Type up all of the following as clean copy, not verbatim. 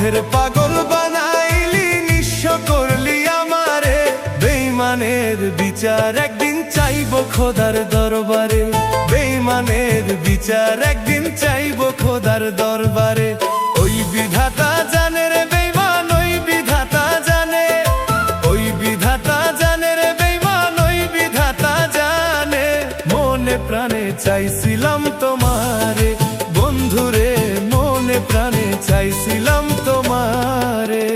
পথের পাগল বানাইলি, নিঃস্ব করলি আমারে। বেঈমানের বিচার একদিন চাইবো খোদার দরবারে, বেঈমানের বিচার একদিন চাইবো খোদার দরবারে। ওই বিধাতা জানে রে বেঈমান, ওই বিধাতা জানে, ওই বিধাতা জানে রে বেঈমান, ওই বিধাতা জানে। মনে প্রাণে চাইছিলাম তোমারে বন্ধুরে, মনে প্রাণে চাইছিলাম তোমারে।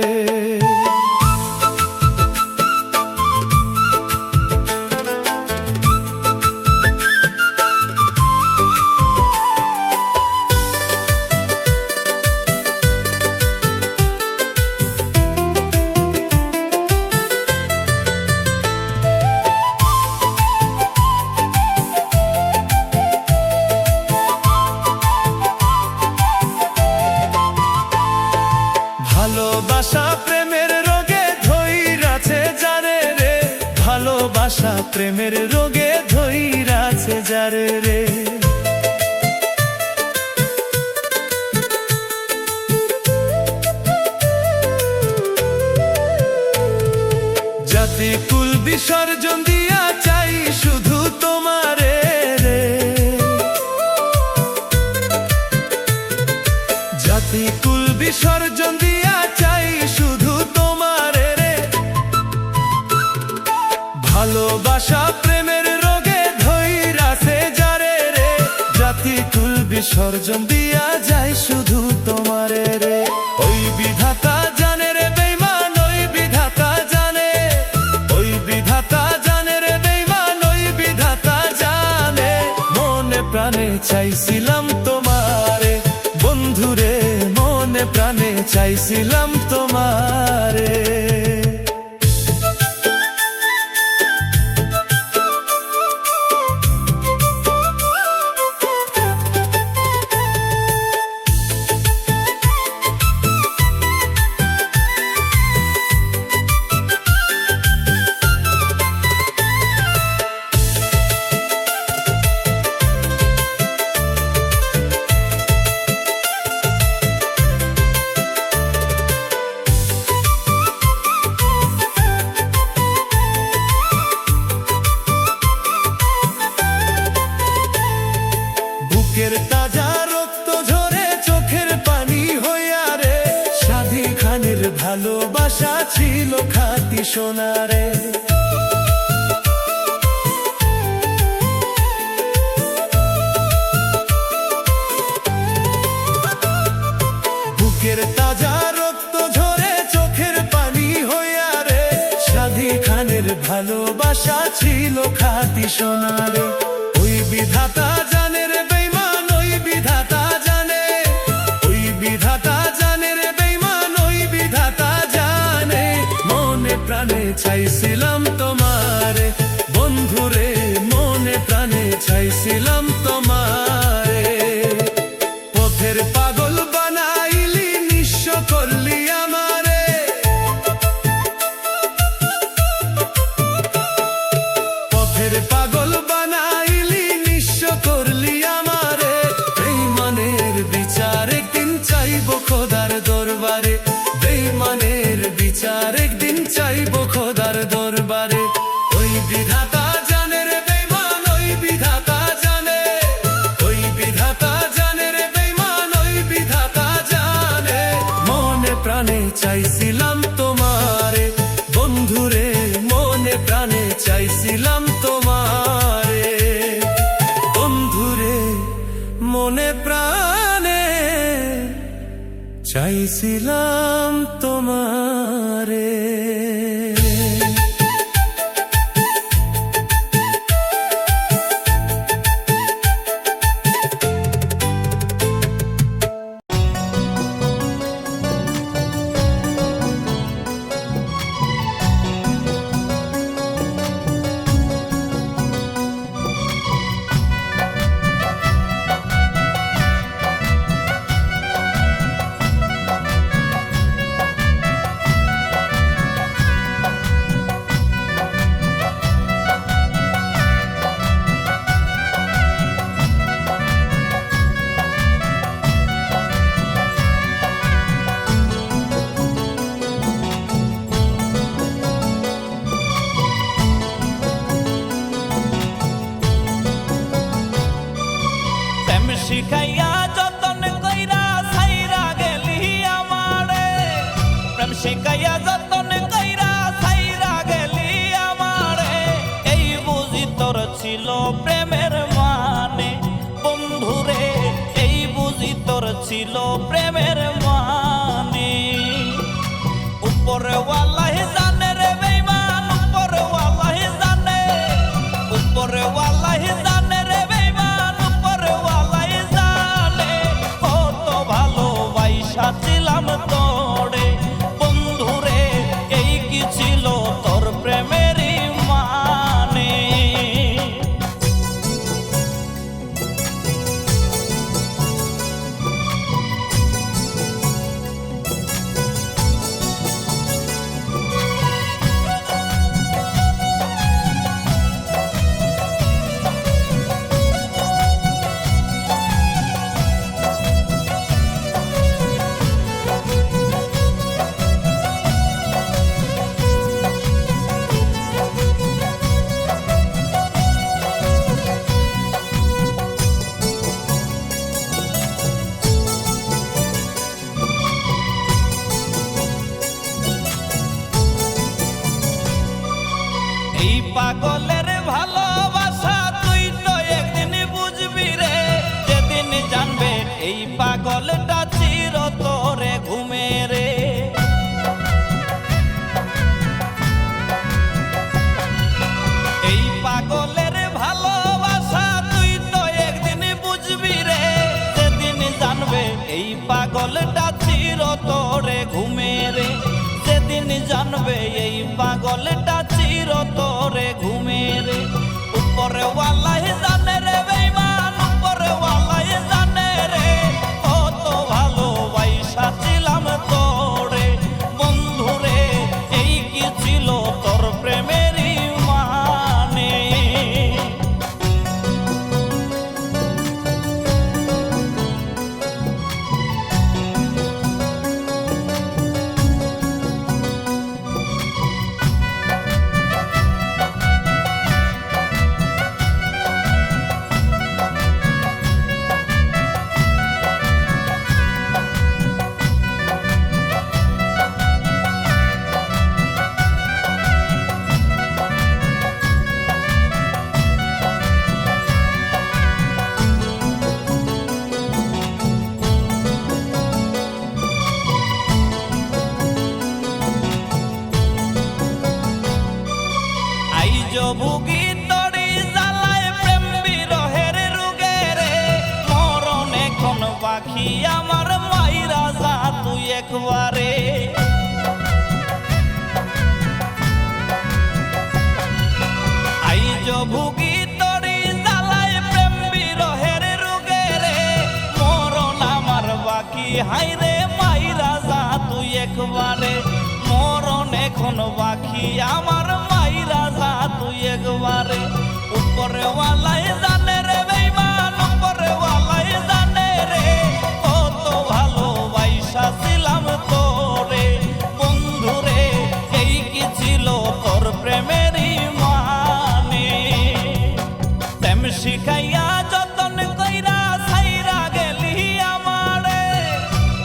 ভালোবাসা প্রেমের রোগে ধইরাছে যারে রে, ভালোবাসা প্রেমের রোগে ধইরাছে যারে রে। জাতি কুল বিসর্জন দিয়া চাই শুধু তোমারে রে, জাতি কুল বিসর্জন দিয়া চাই শুধু তোমারে রে। ভালোবাসা প্রেমের রোগে ধইরাছে যারে রে, জাতি কুল বিসর্জন দিয়া যায় শুধু তোমারে রে। ওই বিধাতা জানে রে বেঈমান, ওই বিধাতা জানে, ওই বিধাতা জানে রে বেঈমান, ওই বিধাতা জানে। মনে প্রাণে চাইছিলাম তোমারে বন্ধুরে, মনে প্রাণে চাইছিলাম তোমারে। বুকের তাজা রক্ত ঝরে চোখের পানি হইয়া রে, সাধী খানের ভালোবাসা ছিল খাঁটি সোনারে। বুকের তাজা রক্ত ঝরে চোখের পানি হইয়া রে, সাধী খানের ভালোবাসা ছিল খাঁটি সোনারে। ওই বিধাতা জানে রে বেঈমান, ওই বিধাতা জানে, ওই বিধাতা জানে রে বেঈমান, ওই বিধাতা জানে। মনে প্রাণে চাইছিলাম তোমারে বন্ধুরে, মনে প্রাণে চাইছিলাম তোমারে। পথের পাগল বানাইলি, নিঃস্ব করলি আমারে, পথের পাগল বানাইলি, নিঃস্ব করলি আমারে। বেঈমানের বিচার একদিন চাইবো খোদার দরবারে, বেঈমানের বিচার একদিন চাইবো খোদার দরবারে। ওই বিধাতা জানে রে বেঈমান, ওই বিধাতা জানে, ওই বিধাতা জানে রে বেঈমান, ওই বিধাতা জানে। মনে প্রাণে চাইছিলাম তোমারে বন্ধুরে, মনে প্রাণে চাইছিলাম তোমারে বন্ধুরে, মনে প্রাণে চাইছিলাম তোমারে। ছিল প্রেমের মানে। উপরে ওয়াল্লাহি জানে রে বেঈমান, উপরে ওয়াল্লাহি জানে, উপরে ওয়াল্লাহি জানে রে বেঈমান, উপরে ওয়াল্লাহি জানে। কত ভালোবাসা ছিলাম তোরে বন্ধুরে, এই কি ছিল তোর প্রেমেরই মানে। এই পাগলের ভালোবাসা তুই তো একদিন বুঝবি রে, যেদিন জানবে এই পাগলটা চির তোরে ঘুমে রে। এই পাগলের ভালোবাসা তুই তো একদিন বুঝবি রে, যেদিন জানবে এই পাগলটা চির তোরে ঘুমে রে। যেদিন জানবে এই পাগলটা চির তোরে ঘুমে রে। উপরে ওয়াল্লাহি জানে রে বেঈমান, উপরে ওয়াল্লাহি জানে রে। কত ভালোবাসা ছিলাম তোরে বন্ধুরে, এই কি ছিল তোর প্রেমেরই মানে। আইজ ভুগি তরি জ্বালায় প্রেম বিরহের রোগে রে, মরণ এখন বাকি আমার মাইরা যা তুই একবারে। আইজ ভুগি তরি জ্বালায় প্রেম বিরহের রোগে রে, মরণ আমার বাকি হাইরে মাইরা যা তুই একবারে। মরণ এখন বাকি আমার মাইরা যা তুই একবারে। উপরে ওয়াল্লাহি জানে রে বেঈমান, উপরে ওয়াল্লাহি জানে রে। কত ভালোবাসা ছিলাম তোরে বন্ধুরে, এই কি ছিল তোর প্রেমেরই মানে। প্রেম শিখাইয়া যতন কইরা ছাইরা গেলি আমারে,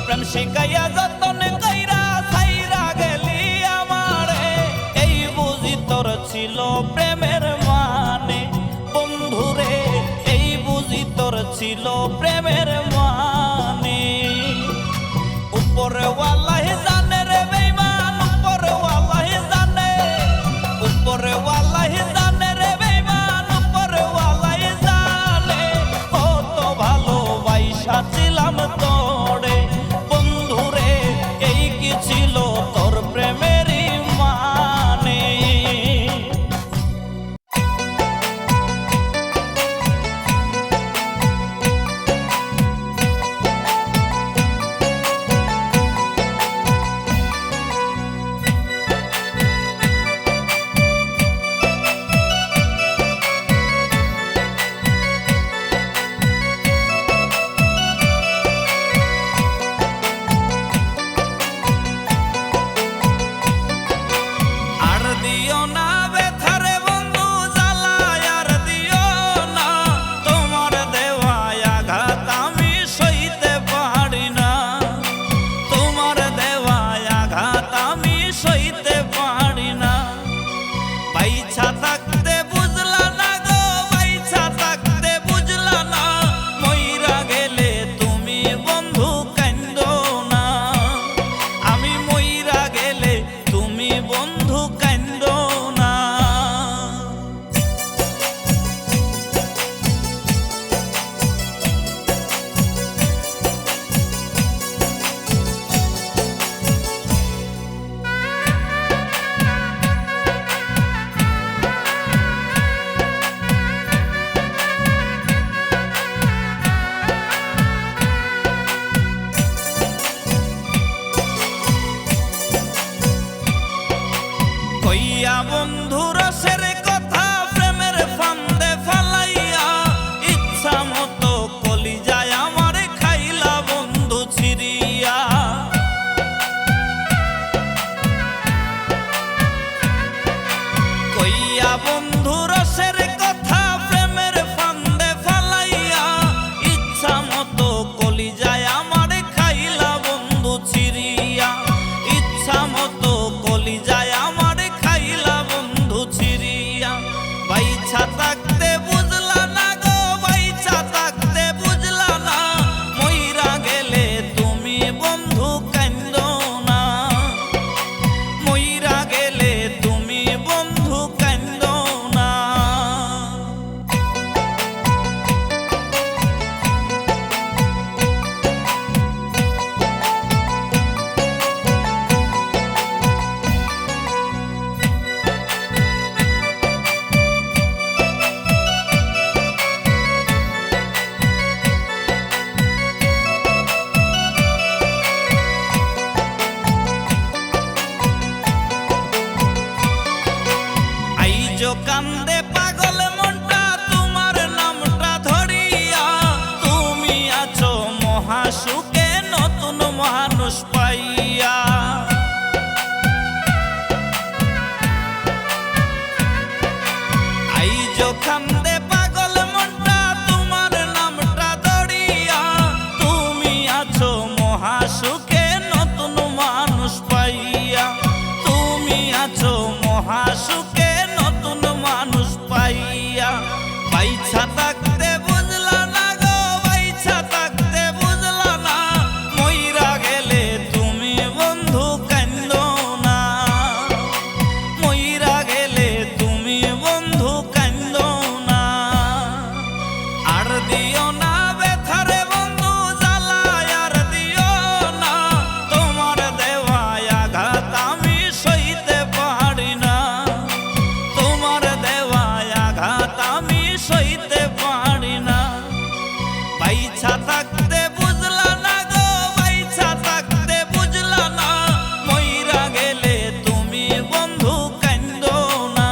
প্রেম শিখাইয়া যতন কইরা ছাইরা গেলি আমারে। এই বুঝি তোর ছিল প্রেমের মানে বন্ধুরে, এই বুঝি তোর ছিল প্রেমের মানে। উপরে ওয়াল্লাহি জানে রে বেঈমান, উপরে ওয়াল্লাহি জানে, উপরে ওয়াল্লাহি জানে রে বেঈমান, উপরে ওয়াল্লাহি জানে। কত ভালোবাসা ছিলাম তোরে বন্ধুরে, এই কি ছিল তোর প্রেমেরই মানে। কান্দে পাগল মনটা তোমার নামটা ধরিয়া, তুমি আছো মহাসুখে নতুন মানুষ পাইয়া। আইজো কান্দে পাগল মনটা তোমার নামটা ধরিয়া, তুমি আছো মহাসুখে নতুন মানুষ পাইয়া, তুমি আছো মহাসুখে নতুন মানুষ পাইয়া। বাইছা থাকতে বুঝলা না গো, বাইছা থাকতে বুঝলা না, মইরা গেলে তুমি বন্ধু কান্দো না, মইরা গেলে তুমি বন্ধু কান্দো না। আর দিও না ব্যথারে বন্ধু জ্বালায়, আর দিও না, তোমার দেওয়া আঘাত আমি সইতে পারি না, তোমার দেওয়া আঘাত আমি সইতে পারি না। বাইছা থাকতে বুঝলা না গো, বাইছা থাকতে বুঝলা না, মইরা গেলে তুমি বন্ধু কান্দো না,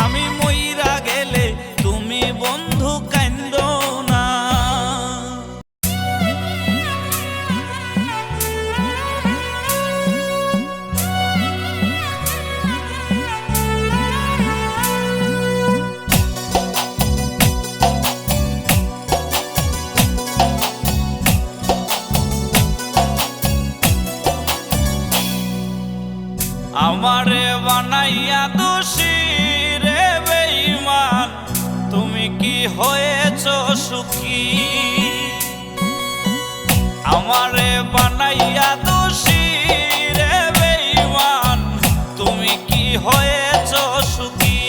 আমি মইরা গেলে তুমি বন্ধু কান্দো না। আমারে বানাইয়া দোষী রে বেঈমান, তুমি কি হয়েছ সুখী? আমারে বানাইয়া দোষী রে বেঈমান, তুমি কি হয়েছ সুখী?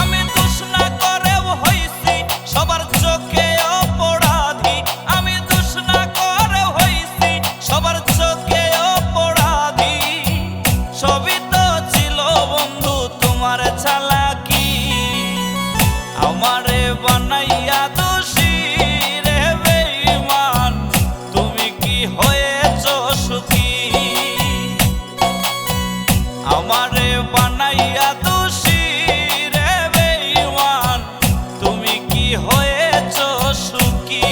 আমি দোষ না করেও হইছি সবার চোখে অপরাধী, আমি দোষ না করেও হইছি সবার চোখে অপরাধী। সবই তো ছিল বন্ধু তোমার চালাকি, আমারে বানাইয়া দোষী রে বেঈমান, তুমি কি হয়েছ সুখী? আমারে বানাইয়া দোষী রে বেঈমান, তুমি কি হয়েছ সুখী?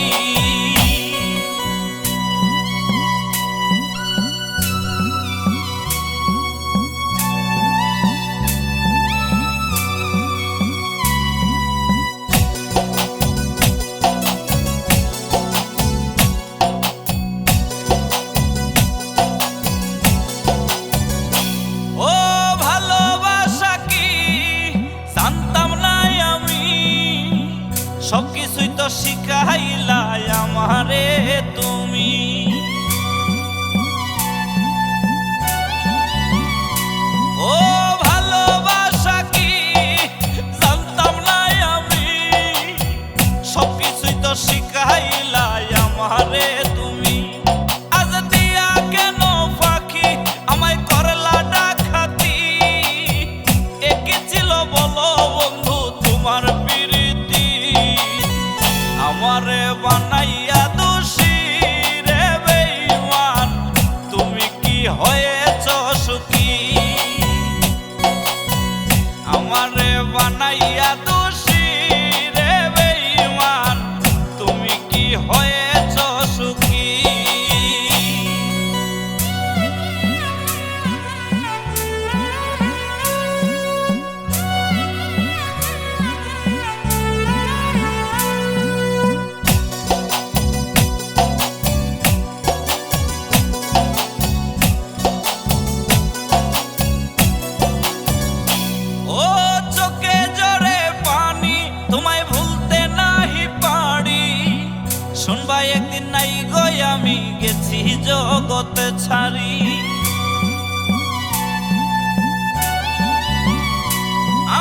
ও ভালোবাসা কি জানতাম না আমি, সবকিছুই তো শিখাইলা আমারে তুমি। ও ভালোবাসা কি জানতাম না আমি, সবকিছুই তো শিখাইলা আমারে তুমি। আজ দিয়া কেন ফাঁকি আমায় করলা ডাকাতি, একে ছিল বলো বন্ধু তোমার প্রীতি? আমারে বানাইয়া দোষী রে বেঈমান, তুমি কি হয়েছ সুখী? আমারে বানাইয়া দোষী রে বেঈমান, তুমি কি হয়েছ সুখী? ও চোখে জরে পানি, তোমায় ভুলতে নাহি পারি, শুনবা একদিন নাই গো আমি গেছি জগৎ ছাড়ি।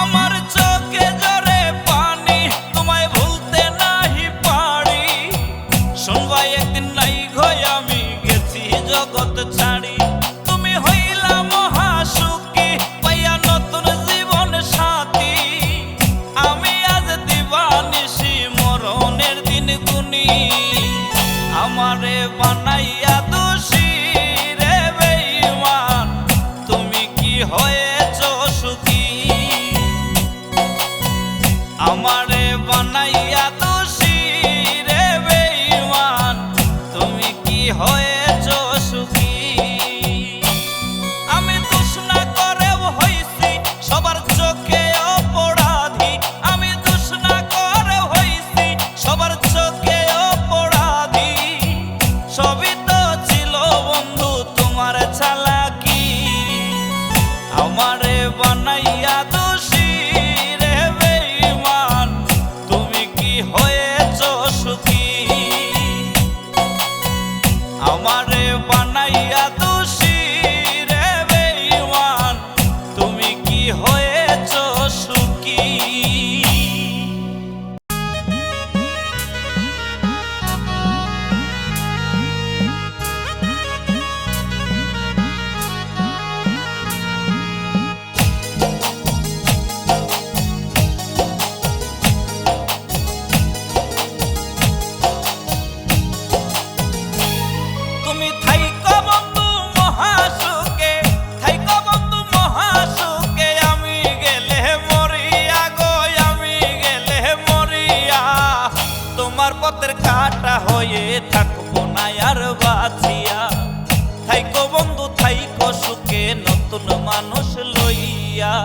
আমার চোখে জরে পানি, তোমায় ভুলতে নাহি পারি, শুনবা একদিন নাই গো আমি গেছি জগৎ ছাড়ি। তুমি হইলা মহাসুখী পাইয়া নতুন জীবন সাথী, আমি আজ দিবানিশি মরণের দিন গুনি। আমারে বানাইয়া দোষী রে বেঈমান, তুমি কি হয়েছ সুখী? আমারে বানাইয়া দোষী রে বেঈমান, তুমি কি হয়েছ সুখী? তুমি থাইকো বন্ধু মহাসুখে, থাইকো বন্ধু মহাসুখে, আমি গেলে মরিয়া গো, আমি গেলে মরিয়া। তোমার পথের কাটা হয়ে থাকবো না আর বাঁচিয়া। থাইকো বন্ধু থাইকো সুখে, নতুন মানুষ লইয়া।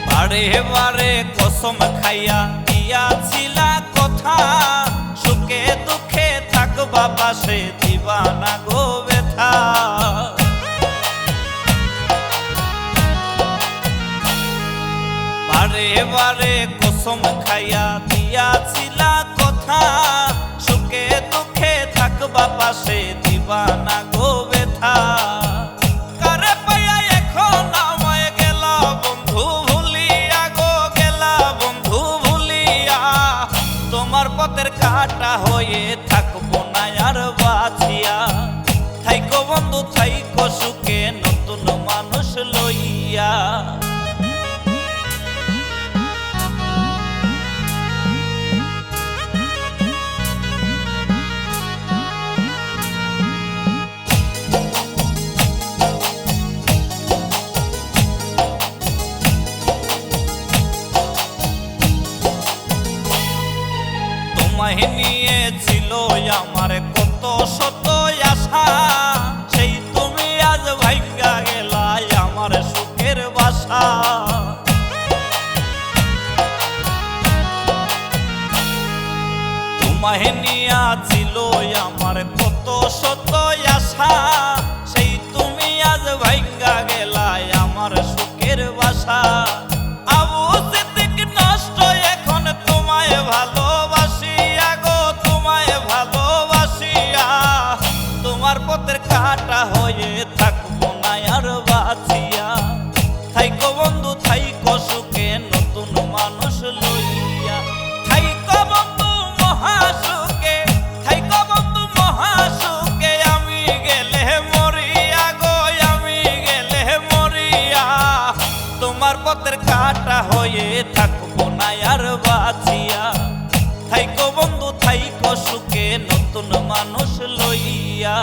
বারে বারে কসম খাইয়া দিয়াছিলা কথা, সুখে দুঃখে থাকবা পাশে, দিবা না গো ব্যথা। বারে বারে কসম খাইয়া দিয়াছিলা কথা, সুখে দুঃখে থাকবা পাশে, দিবা না গো ব্যথা। কারে পাইয়া এখন আমায় গেলা বন্ধু ভুলিয়া গো, গেলা বন্ধু ভুলিয়া। তোমার পথের কাটা হয়ে থাকবো না আর বাঁচিয়া। থাইকো বন্ধু থাইকো সুখে, নতুন মানুষ লইয়া। তোমায় নিয়ে ছিল আমার কত শত আশা, সেই তুমি আজ ভাঙ্গা গেলা আমার সুখের বাসা। তোমায় নিয়ে ছিল আমার কত শত আশা, সেই তুমি আজ ভাঙ্গা গেলা আমার সুখের বাসা। আবু সিদ্দিক নষ্ট এখন তোমায় ভালোবাসিয়া গো, তোমায় ভালোবাসিয়া। তোমার পথের কাটা হয়ে থাকবো না আর বাঁচিয়া। থাইকো বন্ধু থাইকো সুখে, নতুন মানুষ লইয়া। থাইকো বন্ধু মহাসুখে, থাইকো বন্ধু মহাসুখে, আমি গেলে মরিয়া গো, আমি গেলে মরিয়া। তোমার পথের কাটা হয়ে থাকবো না আর বাঁচিয়া। থাইকো বন্ধু থাইকো সুখে, নতুন মানুষ লইয়া।